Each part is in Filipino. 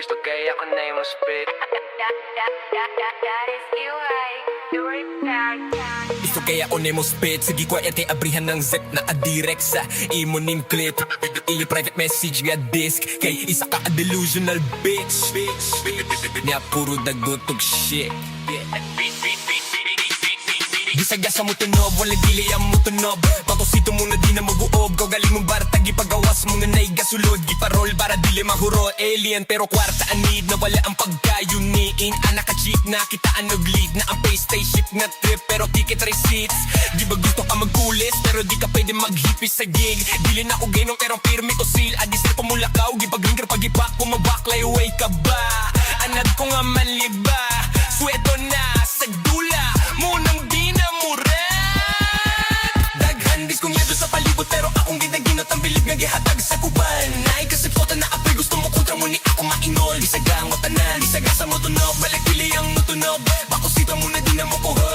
Gusto kaya ko na yung spit. That is you, right? You were Gusto kaya ko nemo spit. Sige ko ete abrihan ng zip na adirect sa imo ning clip. Ili private message nga disk. Kay isa ka a delusional bitch. Niya puro dagotog shit. Gisagasa mo tunob, wala dili ang mo tunob. Patosito mo na di na maguob. Kau galing mong barata, gipagawas mo nga na'y gasulod. Giparol para dili mahuro, alien. Pero kwarta anid na wala ang pagkayuniin. Anak ka cheap na kitaan og lead. Na ang pay spaceship na trip pero ticket receipts. Di ba gusto ka magkulis pero di ka pwede maghipis sa gig. Dili na ko gainom pero pirmi ko seal. Adisir pa mulakaw, gipag-rinker pag-ipak ko mabaklay. Way ka ba? Anad ko nga manliba. Sweto na sa dula munang di na muran. Daghan diskunyado sa palibot pero akong ginaginot ang bilib nga gihatag sa kuban. Naay kasi pota na apoy gusto mo kontra mo ni ako mainol. Isagang mo tanan, isagasa mo tunog. Balik pili ang mutunog, bakosita mo na di na mo kuha.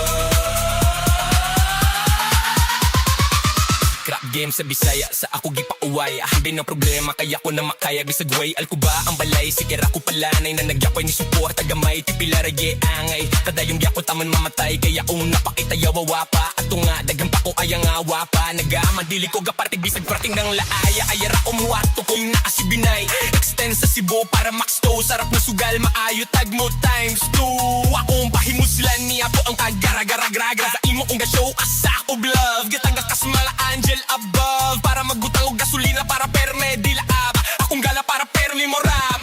Crap game sa Bisaya, sa ako gipauway. Ahambin ng problema, kaya ko na makaya. Bisagway, alko ba ang balay? Sikira ko palanay na nagyakoy ni support. Tagamay, tipila rage angay. Kadayong gyakot taman mamatay. Kaya kung napakita yawawa pa. Ato nga, dagang pa ko ayang awa pa. Nagamadili ko gapartig bisag prating ng laaya. Ayara umuwato kong naasibinay. Extend sa Cebu para max to. Sarap ng sugal, maayo tag mo times 2. Akong pahimuslan niya po ang kagara-gara-gragra. Sa imo kong ga-show asa ko love. Gitanggas kasmala angel above. Para magbutang og gasolina para perme di laab. Akong gala para perli morab.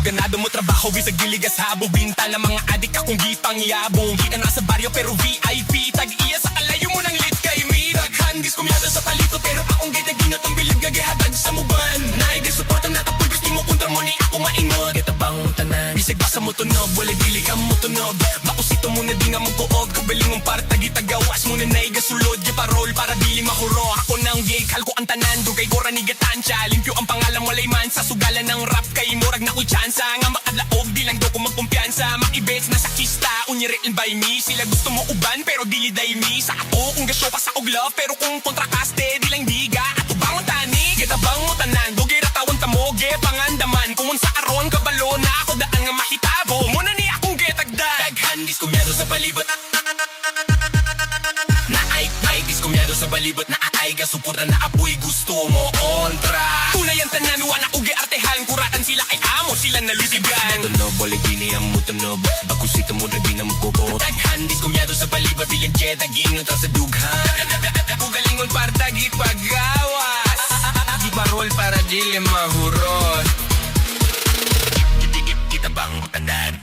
Ganado mo trabaho bisag diligas habo. Binta na mga adik akong gipangyabong. Kita na sa baryo pero VIP. Tag-iya sa kalayo mo ng lit kay me. Daghan diskumyado sa palito pero akong ginaginot ang bilib nga gihatag sa muban. Naay gisuporta na tapoy gusto mo kontra mo ni ako mainod. Kitabang tanan bisag basa mo tunog, wala dili ka mo tunog. Makusito mo na di nga mo tuog. Kabaling mong para tagitagawas mo na naay gasulod. Giparol para dili mahuro. Ako nang gig halko ang tanan. Dugay gora ni gatansya. Limpyo ang pangalan walay man sa sugalan ng rap. Kay murag na ko'y tsansa nga makadlaog. Di lang do ko magkumpiyansa. Makibets na sa kista unyiril by me. Sila gusto mo uban pero dili day me. Sa ako kung gasyo ka sa og love. Pero kung kontrakaste di lang diga. Ato bangon tani gitabang mo tanan. Dugay ratawan tamoge pangandaman. Kung sa aron kabalo na ako daan nga mahitabo. Muna ni akong getagdag. Daghan diskumyado sa palibot. Naay diskumyado sa balibot. Naay gasuporta na apoy gusto mo kontra. Tunay ang tanan wala ko giartehan. Kuratan sila kay amo sila nalutigan. Tunob wala gini ang mutunob. Bakusito mo na di na mukukot. Daghan diskumyado sa balibot. Bilang jeta ginot sa dughan. Kugalingon para tagit pagawas. Giparol para dili mahurot. Kita bang tanan.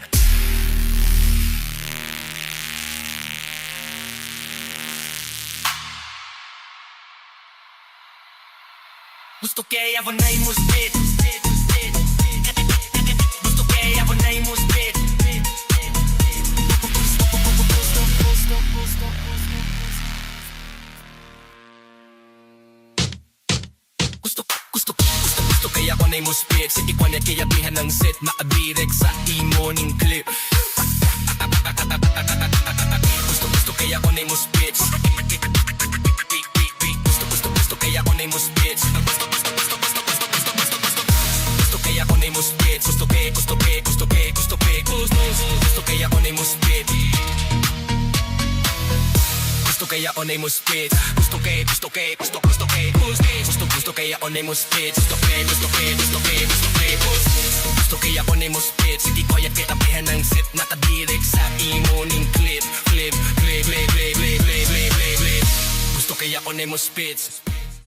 Gusto kaya ako na yung spit. Gusto kaya ako na yung spit. Gusto kaya ako na yung spit. Sige ko na kaya bihan ng set. Maadirek sa imo ning clip. Gusto kaya ako na yung spit. Gusto kaya ako na yung spit. Gusto kaya ako na yung spit. Gusto kaya ako na yung spit. Gusto kaya ako na yung spit. Gusto kaya ako na yung spit. Gusto kaya ako na yung spit. Sige ko yan kitabihan ng sit. Natadirek sa imo ning clip. Gusto kaya ako na yung spit.